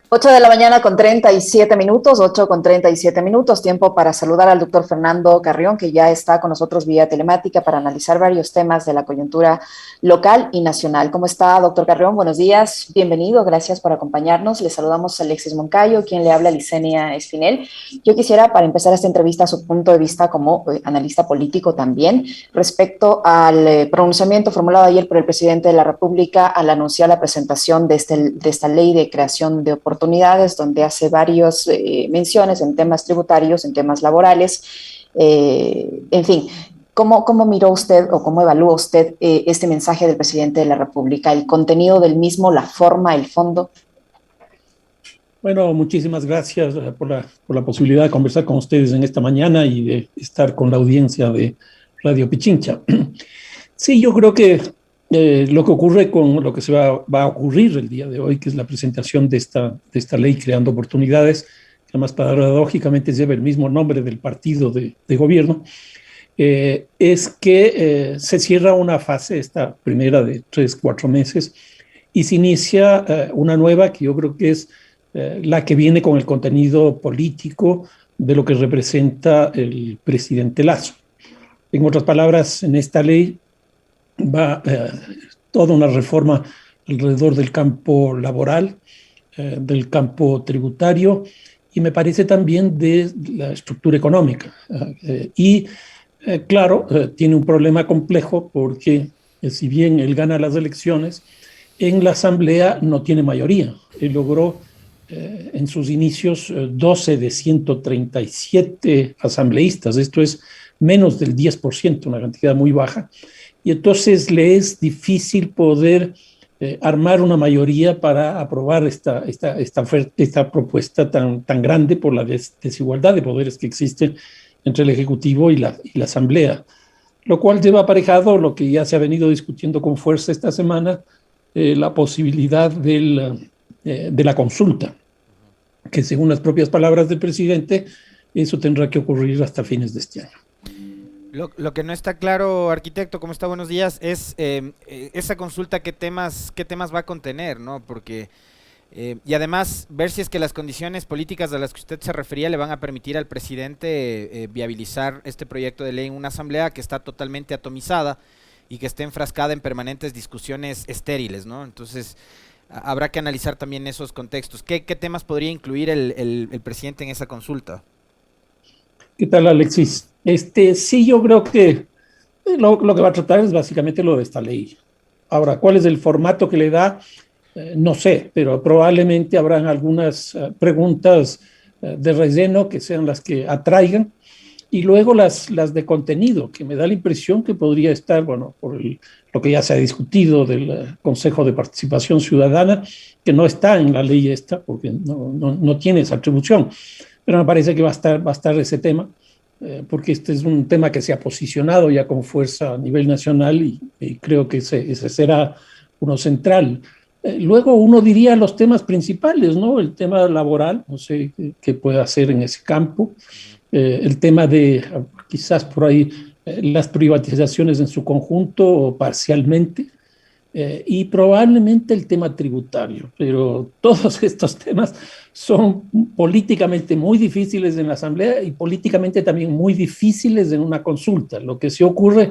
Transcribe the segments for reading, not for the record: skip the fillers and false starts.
8 de la mañana con 37 minutos, 8 con 37 minutos, tiempo para saludar al doctor Fernando Carrión, que ya está con nosotros vía telemática para analizar varios temas de la coyuntura local y nacional. ¿Cómo está, doctor Carrión? Buenos días, bienvenido, gracias por acompañarnos. Le saludamos a Alexis Moncayo, quien le habla, Licenia Espinel. Yo quisiera, para empezar esta entrevista, su punto de vista como analista político también, respecto al pronunciamiento formulado ayer por el presidente de la República al anunciar la presentación de esta ley de creación de oportunidades, donde hace varias menciones en temas tributarios, en temas laborales, en fin. ¿Cómo miró usted o cómo evalúa usted este mensaje del presidente de la República? ¿El contenido del mismo, la forma, el fondo? Bueno, muchísimas gracias por la posibilidad de conversar con ustedes en esta mañana y de estar con la audiencia de Radio Pichincha. Sí, yo creo que lo que ocurre con lo que va a ocurrir el día de hoy, que es la presentación de esta ley creando oportunidades, que además paradójicamente lleva el mismo nombre del partido de gobierno, es que se cierra una fase, esta primera de 3, 4 meses, y se inicia una nueva que yo creo que es la que viene con el contenido político de lo que representa el presidente Lasso. En otras palabras, en esta ley va toda una reforma alrededor del campo laboral, del campo tributario y me parece también de la estructura económica. Claro, tiene un problema complejo porque si bien él gana las elecciones, en la Asamblea no tiene mayoría. Él logró en sus inicios 12 de 137 asambleístas, esto es menos del 10%, una cantidad muy baja, y entonces le es difícil poder armar una mayoría para aprobar esta propuesta tan grande por la desigualdad de poderes que existe entre el Ejecutivo y la Asamblea, lo cual lleva aparejado lo que ya se ha venido discutiendo con fuerza esta semana, la posibilidad de la consulta, que según las propias palabras del presidente, eso tendrá que ocurrir hasta fines de este año. Lo que no está claro, arquitecto, ¿cómo está? Buenos días, es esa consulta qué temas va a contener, ¿no? Porque, y además, ver si es que las condiciones políticas a las que usted se refería le van a permitir al presidente viabilizar este proyecto de ley en una asamblea que está totalmente atomizada y que esté enfrascada en permanentes discusiones estériles, ¿no? Entonces, habrá que analizar también esos contextos. ¿Qué temas podría incluir el presidente en esa consulta? ¿Qué tal, Alexis? Sí, yo creo que lo que va a tratar es básicamente lo de esta ley. Ahora, ¿cuál es el formato que le da? No sé, pero probablemente habrán algunas preguntas de relleno que sean las que atraigan y luego las de contenido, que me da la impresión que podría estar, bueno, lo que ya se ha discutido del Consejo de Participación Ciudadana, que no está en la ley esta, porque no tiene esa atribución, pero me parece que va a estar ese tema, porque este es un tema que se ha posicionado ya con fuerza a nivel nacional y creo que ese será uno central. Luego uno diría los temas principales, ¿no? El tema laboral, no sé qué puede hacer en ese campo. El tema de quizás por ahí las privatizaciones en su conjunto o parcialmente, y probablemente el tema tributario, pero todos estos temas son políticamente muy difíciles en la Asamblea y políticamente también muy difíciles en una consulta. Lo que se ocurre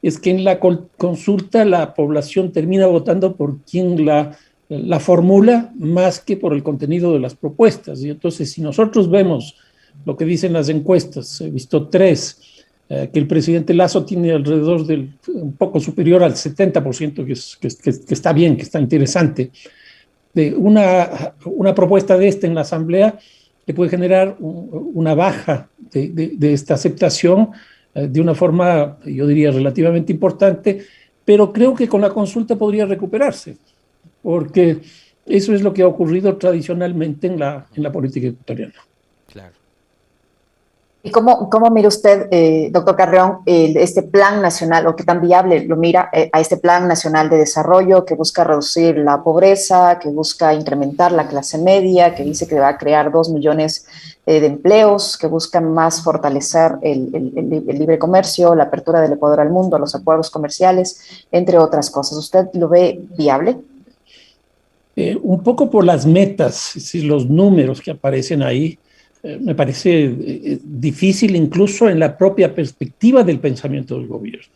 es que en la consulta la población termina votando por quien la formula más que por el contenido de las propuestas. Y entonces, si nosotros vemos lo que dicen las encuestas, he visto tres, que el presidente Lasso tiene alrededor del un poco superior al 70%, que está bien, que está interesante. De una propuesta de esta en la Asamblea que puede generar una baja de esta aceptación de una forma, yo diría, relativamente importante, pero creo que con la consulta podría recuperarse, porque eso es lo que ha ocurrido tradicionalmente en la política ecuatoriana. Claro. ¿Y cómo mira usted, doctor Carreón, este plan nacional, o qué tan viable lo mira a este plan nacional de desarrollo que busca reducir la pobreza, que busca incrementar la clase media, que dice que va a crear 2 millones de empleos, que busca más fortalecer el libre comercio, la apertura del Ecuador al mundo, los acuerdos comerciales, entre otras cosas? ¿Usted lo ve viable? Un poco por las metas, es decir, los números que aparecen ahí, me parece difícil incluso en la propia perspectiva del pensamiento del gobierno.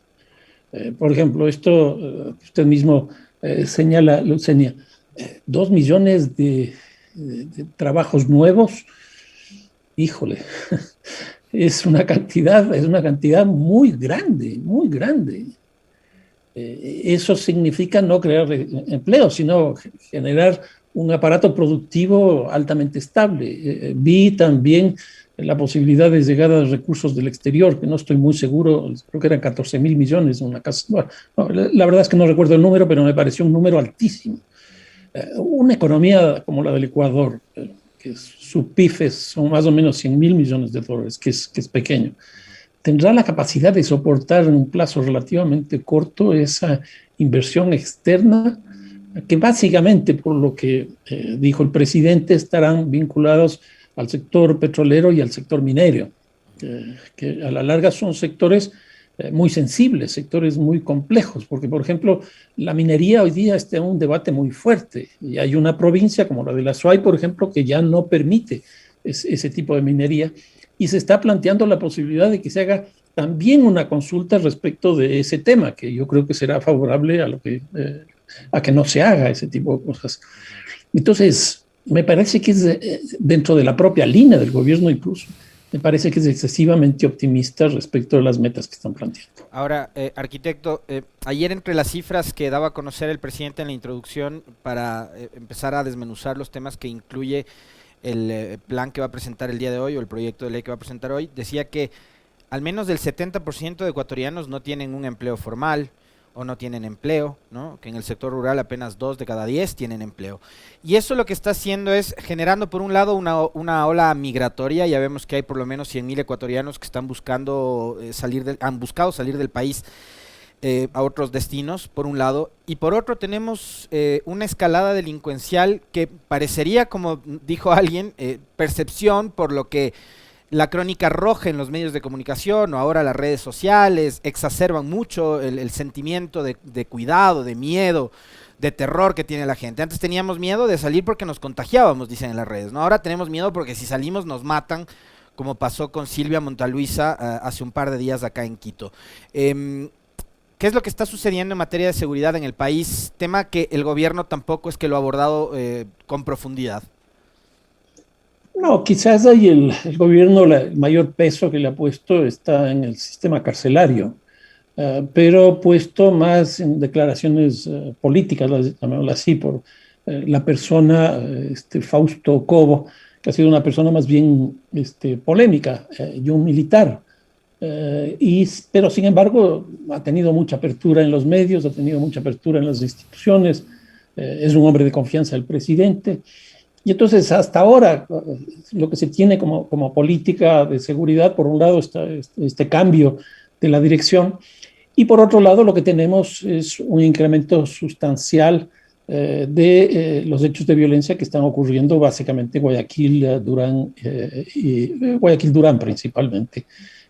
Por ejemplo, esto que usted mismo señala, Lucenia, 2 millones de trabajos nuevos, híjole, es una cantidad muy grande, muy grande. Eso significa no crear empleo, sino generar un aparato productivo altamente estable. Vi también la posibilidad de llegada de recursos del exterior, que no estoy muy seguro, creo que eran 14.000 millones, una casa. Bueno, no, la verdad es que no recuerdo el número, pero me pareció un número altísimo. Una economía como la del Ecuador, que sus PIFes son más o menos 100.000 millones de dólares, que es pequeño, tendrá la capacidad de soportar en un plazo relativamente corto esa inversión externa, que básicamente, por lo que dijo el presidente, estarán vinculados al sector petrolero y al sector minero, que a la larga son sectores muy sensibles, sectores muy complejos, porque, por ejemplo, la minería hoy día está en un debate muy fuerte, y hay una provincia como la de la Suay, por ejemplo, que ya no permite ese tipo de minería, y se está planteando la posibilidad de que se haga también una consulta respecto de ese tema, que yo creo que será favorable a que no se haga ese tipo de cosas. Entonces, me parece que es dentro de la propia línea del gobierno incluso, me parece que es excesivamente optimista respecto de las metas que están planteando. Ahora, arquitecto, ayer entre las cifras que daba a conocer el presidente en la introducción para empezar a desmenuzar los temas que incluye el plan que va a presentar el día de hoy o el proyecto de ley que va a presentar hoy, decía que al menos del 70% de ecuatorianos no tienen un empleo formal o no tienen empleo, ¿no? Que en el sector rural apenas 2 de cada 10 tienen empleo. Y eso lo que está haciendo es generando, por un lado, una ola migratoria. Ya vemos que hay por lo menos 100.000 ecuatorianos que están buscando han buscado salir del país a otros destinos, por un lado, y por otro tenemos una escalada delincuencial que parecería, como dijo alguien, percepción por lo que la crónica roja en los medios de comunicación o ahora las redes sociales exacerban mucho el sentimiento de cuidado, de miedo, de terror que tiene la gente. Antes teníamos miedo de salir porque nos contagiábamos, dicen en las redes, ¿no? Ahora tenemos miedo porque si salimos nos matan, como pasó con Silvia Montaluisa hace un par de días acá en Quito. ¿Qué es lo que está sucediendo en materia de seguridad en el país? Tema que el gobierno tampoco es que lo ha abordado con profundidad. No, quizás ahí el gobierno, el mayor peso que le ha puesto está en el sistema carcelario, pero puesto más en declaraciones políticas, llamémoslo así, por la persona, Fausto Cobo, que ha sido una persona más bien polémica y un militar. Pero sin embargo ha tenido mucha apertura en los medios, ha tenido mucha apertura en las instituciones, es un hombre de confianza del presidente. Y entonces hasta ahora lo que se tiene como política de seguridad, por un lado está este cambio de la dirección y por otro lado lo que tenemos es un incremento sustancial de los hechos de violencia que están ocurriendo básicamente en Guayaquil, Durán y Guayaquil, Durán principalmente.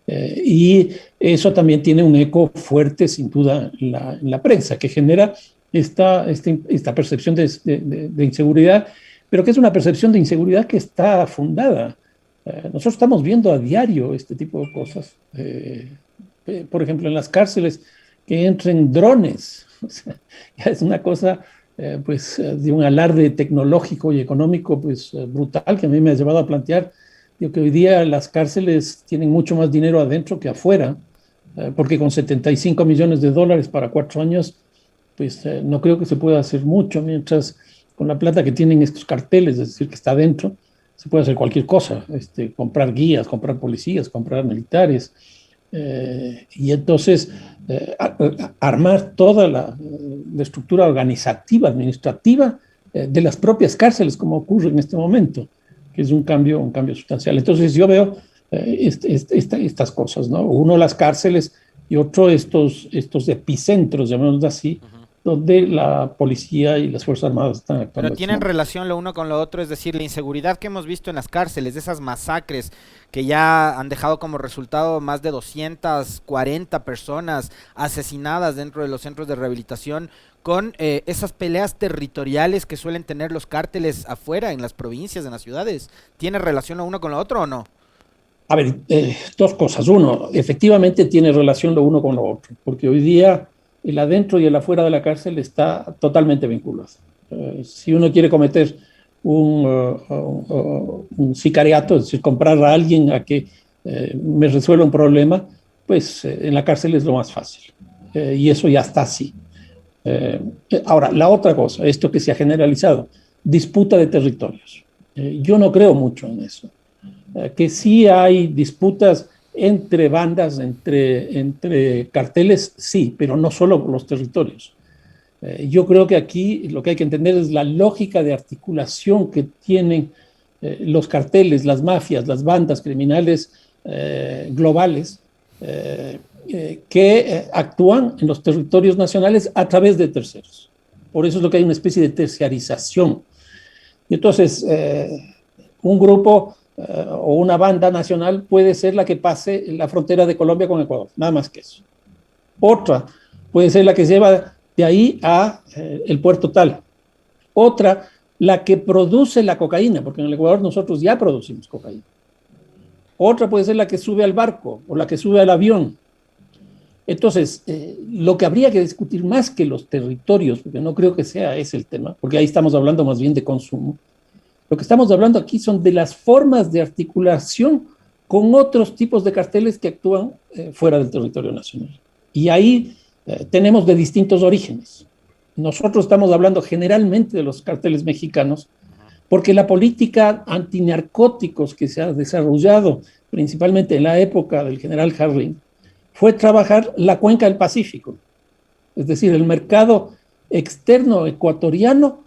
Y eso también tiene un eco fuerte sin duda en la prensa que genera esta percepción de inseguridad, pero que es una percepción de inseguridad que está fundada. Nosotros estamos viendo a diario este tipo de cosas. Por ejemplo, en las cárceles que entren drones. O sea, ya es una cosa de un alarde tecnológico y económico brutal que a mí me ha llevado a plantear que hoy día las cárceles tienen mucho más dinero adentro que afuera, porque con 75 millones de dólares para 4 años, no creo que se pueda hacer mucho, mientras con la plata que tienen estos carteles, es decir, que está adentro, se puede hacer cualquier cosa, comprar guías, comprar policías, comprar militares, y entonces armar toda la estructura organizativa, administrativa de las propias cárceles, como ocurre en este momento, que es un cambio sustancial. Entonces yo veo estas cosas, ¿no? Uno, las cárceles, y otro, estos epicentros, llamémoslo así, donde la policía y las Fuerzas Armadas están actuando. Pero tienen relación lo uno con lo otro, es decir, la inseguridad que hemos visto en las cárceles, de esas masacres que ya han dejado como resultado más de 240 personas asesinadas dentro de los centros de rehabilitación, con esas peleas territoriales que suelen tener los cárteles afuera, en las provincias, en las ciudades. ¿Tiene relación lo uno con lo otro o no? A ver, dos cosas. Uno, efectivamente tiene relación lo uno con lo otro, porque hoy día el adentro y el afuera de la cárcel está totalmente vinculado. Si uno quiere cometer un sicariato, es decir, comprar a alguien a que me resuelva un problema, pues en la cárcel es lo más fácil. Y eso ya está así. Ahora, la otra cosa, esto que se ha generalizado, disputa de territorios. Yo no creo mucho en eso. Que sí hay disputas entre bandas, entre carteles, sí, pero no solo por los territorios. Yo creo que aquí lo que hay que entender es la lógica de articulación que tienen los carteles, las mafias, las bandas criminales globales que actúan en los territorios nacionales a través de terceros. Por eso es lo que hay una especie de terciarización. Y entonces, un grupo o una banda nacional puede ser la que pase la frontera de Colombia con Ecuador, nada más que eso. Otra puede ser la que lleva de ahí a el puerto tal. Otra, la que produce la cocaína, porque en el Ecuador nosotros ya producimos cocaína. Otra puede ser la que sube al barco o la que sube al avión. Entonces, lo que habría que discutir más que los territorios, porque no creo que sea ese el tema, porque ahí estamos hablando más bien de consumo. Lo que estamos hablando aquí son de las formas de articulación con otros tipos de carteles que actúan fuera del territorio nacional. Y ahí tenemos de distintos orígenes. Nosotros estamos hablando generalmente de los carteles mexicanos, porque la política antinarcóticos que se ha desarrollado principalmente en la época del general Jarrín fue trabajar la cuenca del Pacífico, es decir, el mercado externo ecuatoriano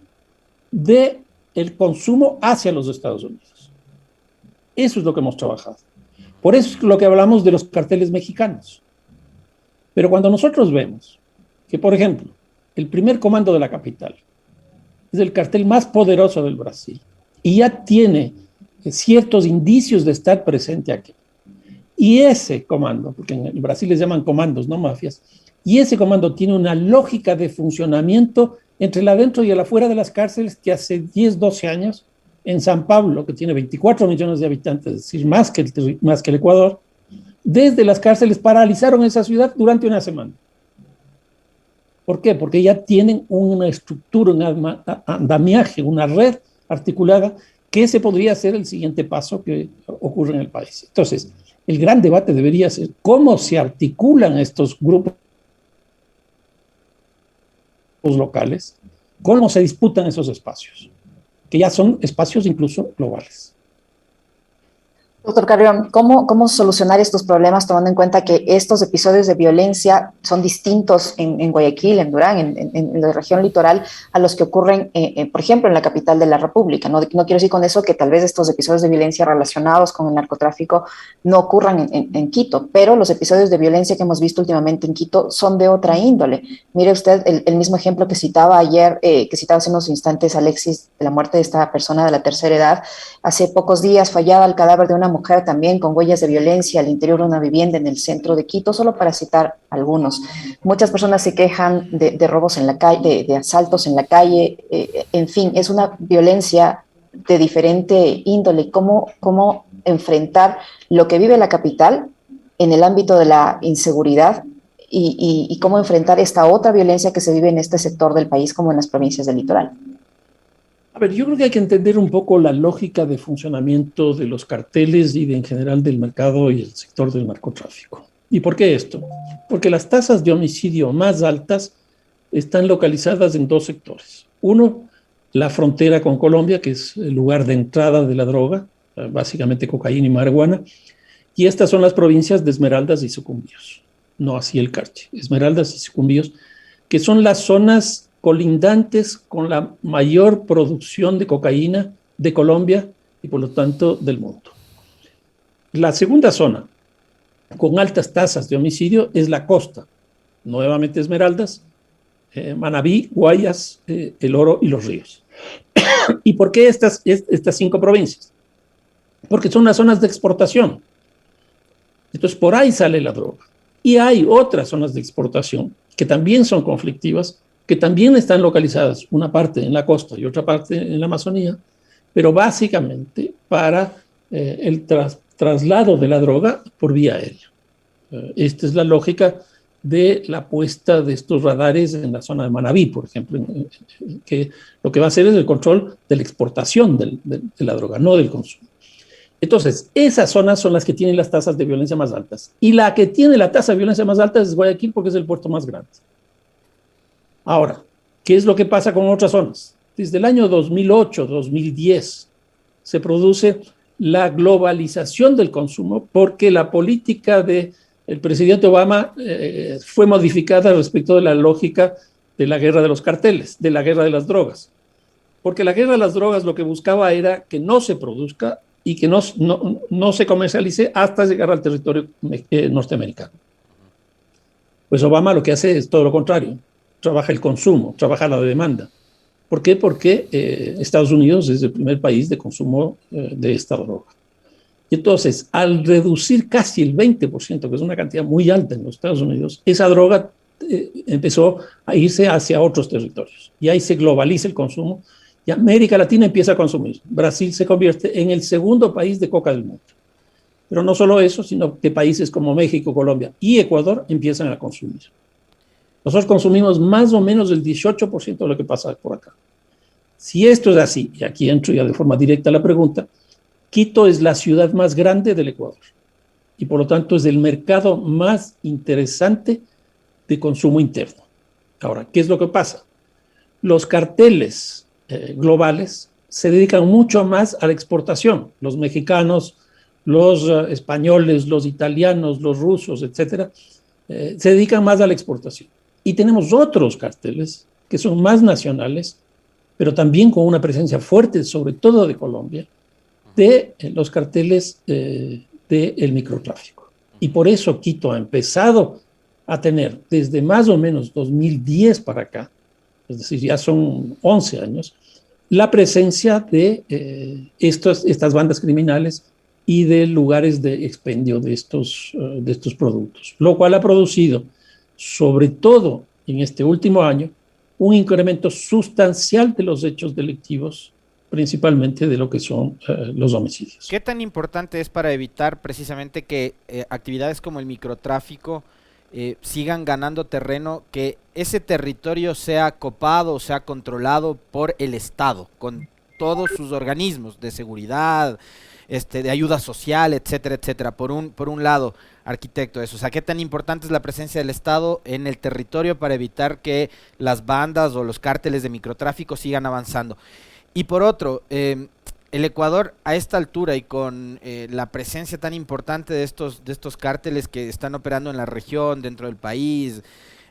de el consumo hacia los Estados Unidos. Eso es lo que hemos trabajado. Por eso es lo que hablamos de los carteles mexicanos. Pero cuando nosotros vemos que, por ejemplo, el primer comando de la capital es el cartel más poderoso del Brasil y ya tiene ciertos indicios de estar presente aquí, y ese comando, porque en Brasil les llaman comandos, no mafias, y ese comando tiene una lógica de funcionamiento entre el adentro y el afuera de las cárceles que hace 10, 12 años, en San Pablo, que tiene 24 millones de habitantes, es decir, más que el Ecuador, desde las cárceles paralizaron esa ciudad durante una semana. ¿Por qué? Porque ya tienen una estructura, un andamiaje, una red articulada, que ese podría ser el siguiente paso que ocurre en el país. Entonces, el gran debate debería ser cómo se articulan estos grupos locales, cómo se disputan esos espacios, que ya son espacios incluso globales. Doctor Carrión, ¿cómo solucionar estos problemas tomando en cuenta que estos episodios de violencia son distintos en Guayaquil, en Durán, en la región litoral, a los que ocurren, por ejemplo, en la capital de la República? No quiero decir con eso que tal vez estos episodios de violencia relacionados con el narcotráfico no ocurran en Quito, pero los episodios de violencia que hemos visto últimamente en Quito son de otra índole. Mire usted el mismo ejemplo que citaba ayer, que citaba hace unos instantes Alexis, de la muerte de esta persona de la tercera edad. Hace pocos días fallaba el cadáver de una mujer también con huellas de violencia al interior de una vivienda en el centro de Quito, solo para citar algunos. Muchas personas se quejan de robos en la calle, de asaltos en la calle, en fin, es una violencia de diferente índole. ¿Cómo enfrentar lo que vive la capital en el ámbito de la inseguridad y cómo enfrentar esta otra violencia que se vive en este sector del país como en las provincias del litoral? A ver, yo creo que hay que entender un poco la lógica de funcionamiento de los carteles y en general del mercado y el sector del narcotráfico. ¿Y por qué esto? Porque las tasas de homicidio más altas están localizadas en dos sectores. Uno, la frontera con Colombia, que es el lugar de entrada de la droga, básicamente cocaína y marihuana, y estas son las provincias de Esmeraldas y Sucumbíos, no así el Carchi, Esmeraldas y Sucumbíos, que son las zonas colindantes con la mayor producción de cocaína de Colombia y por lo tanto del mundo. La segunda zona con altas tasas de homicidio es la costa, nuevamente Esmeraldas, Manabí, Guayas, El Oro y Los Ríos. ¿Y por qué estas 5 provincias? Porque son las zonas de exportación. Entonces, por ahí sale la droga. Y hay otras zonas de exportación que también son conflictivas, que también están localizadas, una parte en la costa y otra parte en la Amazonía, pero básicamente para el traslado de la droga por vía aérea. Esta es la lógica de la puesta de estos radares en la zona de Manabí, por ejemplo, que lo que va a hacer es el control de la exportación de la droga, no del consumo. Entonces, esas zonas son las que tienen las tasas de violencia más altas. Y la que tiene la tasa de violencia más alta es Guayaquil porque es el puerto más grande. Ahora, ¿qué es lo que pasa con otras zonas? Desde el año 2008, 2010, se produce la globalización del consumo porque la política del presidente Obama fue modificada respecto de la lógica de la guerra de los carteles, de la guerra de las drogas. Porque la guerra de las drogas lo que buscaba era que no se produzca y que no se comercialice hasta llegar al territorio norteamericano. Pues Obama lo que hace es todo lo contrario, trabaja el consumo, trabaja la demanda. ¿Por qué? Porque Estados Unidos es el primer país de consumo de esta droga. Y entonces, al reducir casi el 20%, que es una cantidad muy alta en los Estados Unidos, esa droga empezó a irse hacia otros territorios. Y ahí se globaliza el consumo. Y América Latina empieza a consumir. Brasil se convierte en el segundo país de coca del mundo. Pero no solo eso, sino que países como México, Colombia y Ecuador empiezan a consumir. Nosotros consumimos más o menos el 18% de lo que pasa por acá. Si esto es así, y aquí entro ya de forma directa a la pregunta, Quito es la ciudad más grande del Ecuador y por lo tanto es el mercado más interesante de consumo interno. Ahora, ¿qué es lo que pasa? Los carteles globales se dedican mucho más a la exportación. Los mexicanos, los españoles, los italianos, los rusos, etcétera, se dedican más a la exportación. Y tenemos otros carteles que son más nacionales, pero también con una presencia fuerte, sobre todo de Colombia, de los carteles del microtráfico. Y por eso Quito ha empezado a tener, desde más o menos 2010 para acá, es decir, ya son 11 años, la presencia de estas bandas criminales y de lugares de expendio de estos productos, lo cual ha producido, sobre todo en este último año, un incremento sustancial de los hechos delictivos, principalmente de lo que son los homicidios. ¿Qué tan importante es para evitar precisamente que actividades como el microtráfico sigan ganando terreno, que ese territorio sea copado, sea controlado por el Estado, con todos sus organismos de seguridad, de ayuda social, etcétera, etcétera? Por un lado, arquitecto, eso. O sea, ¿qué tan importante es la presencia del Estado en el territorio para evitar que las bandas o los cárteles de microtráfico sigan avanzando? Y por otro, el Ecuador a esta altura y con la presencia tan importante de estos cárteles que están operando en la región, dentro del país,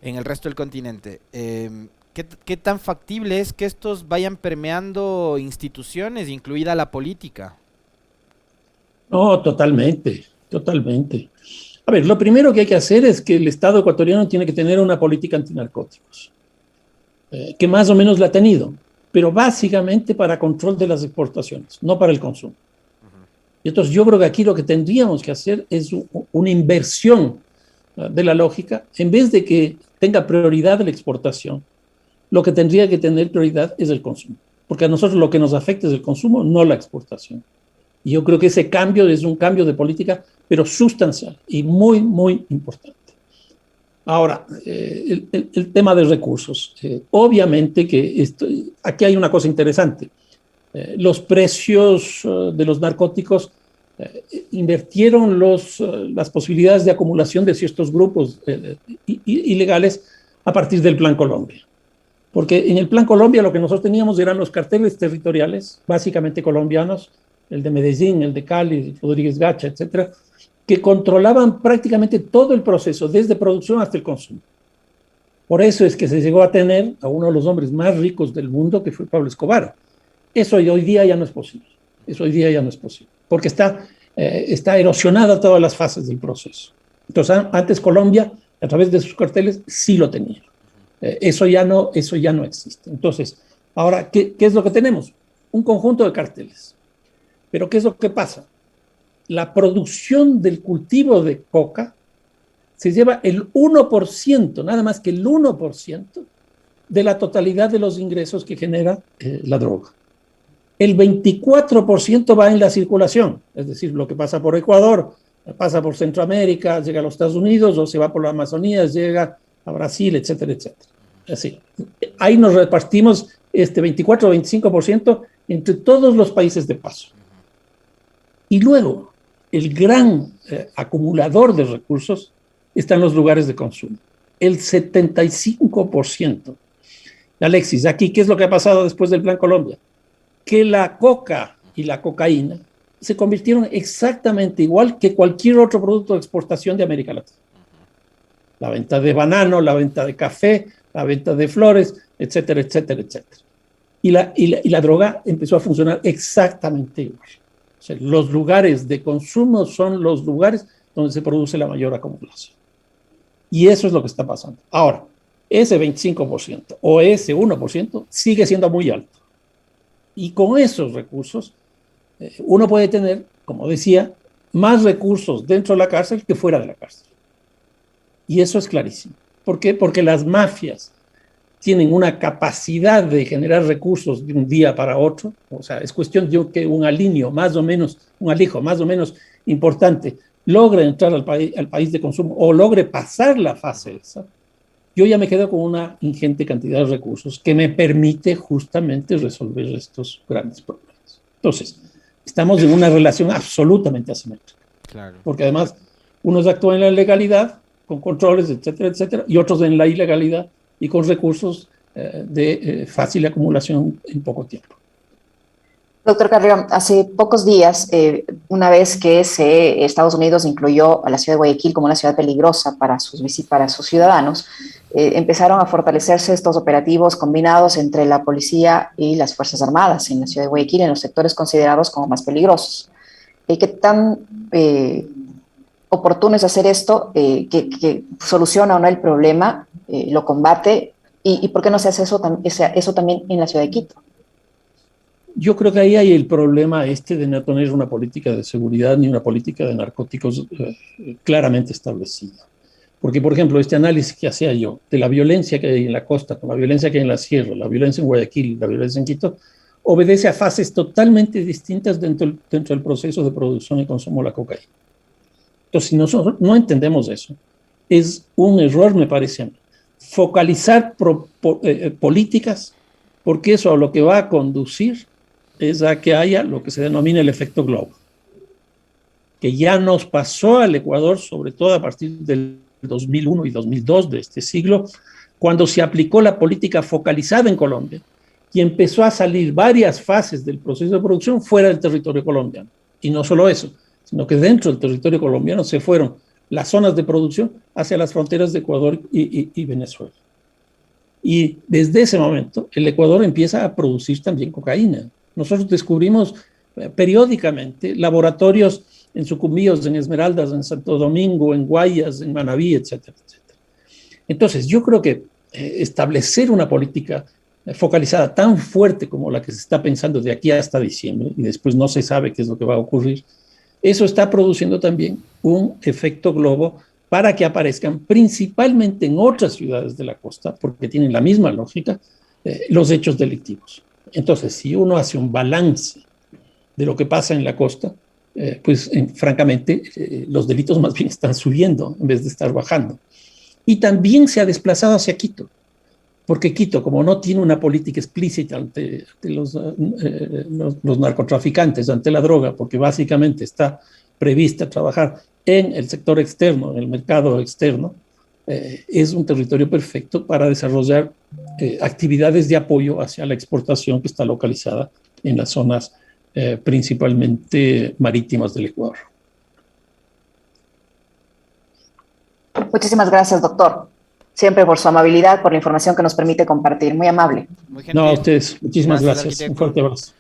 en el resto del continente, ¿qué tan factible es que estos vayan permeando instituciones, incluida la política? No, totalmente, totalmente. A ver, lo primero que hay que hacer es que el Estado ecuatoriano tiene que tener una política antinarcóticos, que más o menos la ha tenido, pero básicamente para control de las exportaciones, no para el consumo. Y entonces yo creo que aquí lo que tendríamos que hacer es una inversión de la lógica. En vez de que tenga prioridad la exportación, lo que tendría que tener prioridad es el consumo, porque a nosotros lo que nos afecta es el consumo, no la exportación. Y yo creo que ese cambio es un cambio de política, pero sustancial y muy, muy importante. Ahora, el tema de recursos. Obviamente que aquí hay una cosa interesante. Los precios de los narcóticos invirtieron las posibilidades de acumulación de ciertos grupos ilegales a partir del Plan Colombia. Porque en el Plan Colombia lo que nosotros teníamos eran los carteles territoriales, básicamente colombianos, el de Medellín, el de Cali, Rodríguez Gacha, etcétera, que controlaban prácticamente todo el proceso, desde producción hasta el consumo. Por eso es que se llegó a tener a uno de los hombres más ricos del mundo, que fue Pablo Escobar. Eso hoy día ya no es posible. Eso hoy día ya no es posible, porque está erosionada todas las fases del proceso. Entonces, antes Colombia, a través de sus carteles, sí lo tenía. Eso ya no existe. Entonces, ahora, ¿qué es lo que tenemos? Un conjunto de carteles. Pero ¿qué es lo que pasa? La producción del cultivo de coca se lleva el 1%, nada más que el 1% de la totalidad de los ingresos que genera la droga. El 24% va en la circulación, es decir, lo que pasa por Ecuador, pasa por Centroamérica, llega a los Estados Unidos, o se va por la Amazonía, llega a Brasil, etcétera, etcétera. Así. Ahí nos repartimos este 24 o 25% entre todos los países de paso. Y luego, el gran acumulador de recursos está en los lugares de consumo. El 75%. Alexis, aquí, ¿qué es lo que ha pasado después del Plan Colombia? Que la coca y la cocaína se convirtieron exactamente igual que cualquier otro producto de exportación de América Latina. La venta de banano, la venta de café, la venta de flores, etcétera, etcétera, etcétera. Y la droga empezó a funcionar exactamente igual. O sea, los lugares de consumo son los lugares donde se produce la mayor acumulación. Y eso es lo que está pasando. Ahora, ese 25% o ese 1% sigue siendo muy alto. Y con esos recursos, uno puede tener, como decía, más recursos dentro de la cárcel que fuera de la cárcel. Y eso es clarísimo. ¿Por qué? Porque las mafias tienen una capacidad de generar recursos de un día para otro. O sea, es cuestión de que un alijo más o menos importante logre entrar al país de consumo o logre pasar la fase esa. Yo ya me quedo con una ingente cantidad de recursos que me permite justamente resolver estos grandes problemas. Entonces, estamos en una relación absolutamente asimétrica. Claro. Porque además, unos actúan en la legalidad, con controles, etcétera, etcétera, y otros en la ilegalidad y con recursos de fácil acumulación en poco tiempo. Doctor Carrión, hace pocos días, una vez que Estados Unidos incluyó a la ciudad de Guayaquil como una ciudad peligrosa para sus ciudadanos, empezaron a fortalecerse estos operativos combinados entre la policía y las Fuerzas Armadas en la ciudad de Guayaquil, en los sectores considerados como más peligrosos. ¿Qué tan oportuno es hacer esto? ¿Que soluciona o no el problema? ¿Lo combate? ¿Y por qué no se hace eso también en la ciudad de Quito? Yo creo que ahí hay el problema de no tener una política de seguridad ni una política de narcóticos claramente establecida. Porque, por ejemplo, este análisis que hacía yo de la violencia que hay en la costa, con la violencia que hay en la sierra, la violencia en Guayaquil, la violencia en Quito, obedece a fases totalmente distintas dentro del proceso de producción y consumo de la cocaína. Entonces, si nosotros no entendemos eso, es un error, me parece a mí, focalizar políticas, porque eso a lo que va a conducir es a que haya lo que se denomina el efecto globo, que ya nos pasó al Ecuador, sobre todo a partir del 2001 y 2002 de este siglo, cuando se aplicó la política focalizada en Colombia y empezó a salir varias fases del proceso de producción fuera del territorio colombiano. Y no solo eso, sino que dentro del territorio colombiano se fueron las zonas de producción hacia las fronteras de Ecuador y Venezuela. Y desde ese momento el Ecuador empieza a producir también cocaína. Nosotros descubrimos periódicamente laboratorios en Sucumbíos, en Esmeraldas, en Santo Domingo, en Guayas, en Manabí, etcétera, etcétera. Entonces, yo creo que establecer una política focalizada tan fuerte como la que se está pensando de aquí hasta diciembre, y después no se sabe qué es lo que va a ocurrir, eso está produciendo también un efecto globo para que aparezcan principalmente en otras ciudades de la costa, porque tienen la misma lógica, los hechos delictivos. Entonces, si uno hace un balance de lo que pasa en la costa, francamente, los delitos más bien están subiendo en vez de estar bajando. Y también se ha desplazado hacia Quito, porque Quito, como no tiene una política explícita ante los narcotraficantes, ante la droga, porque básicamente está prevista trabajar en el sector externo, en el mercado externo, es un territorio perfecto para desarrollar actividades de apoyo hacia la exportación que está localizada en las zonas principalmente marítimas del Ecuador. Muchísimas gracias, doctor. Siempre por su amabilidad, por la información que nos permite compartir. Muy amable. No, a ustedes. Muchísimas gracias. Un fuerte abrazo.